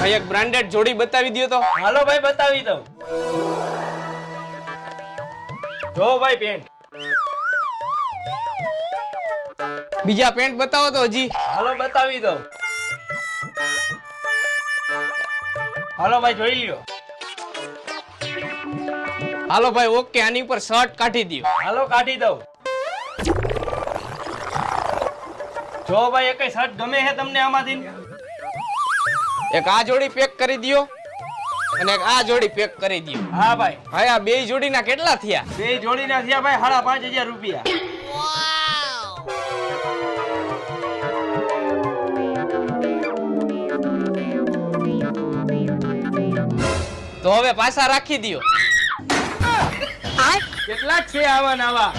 ભાઈ એક બ્રાન્ડેડ જોડી બતાવી દો તો. હાલો ભાઈ બતાવી દઉં. જો ભાઈ પેન્ટ. બીજા પેન્ટ બતાવો તો હજી. હાલો બતાવી દઉં. હાલો ભાઈ જોઈ લ્યો. હાલો ભાઈ ઓકે, આની ઉપર શર્ટ કાઢી દો. હાલો કાઢી દઉં. જો ભાઈ એક શર્ટ ગમે છે તમને આમાંથી? એક આ જોડી પેક કરી દો અને એક આ જોડી પેક કરી દો. હા ભાઈ. ભાઈ આ બે જોડીના કેટલા થયા? બે જોડીના થયા ભાઈ 5,500 રૂપિયા. તો હવે પાછા રાખી દો. કેટલા છે આવા નવા?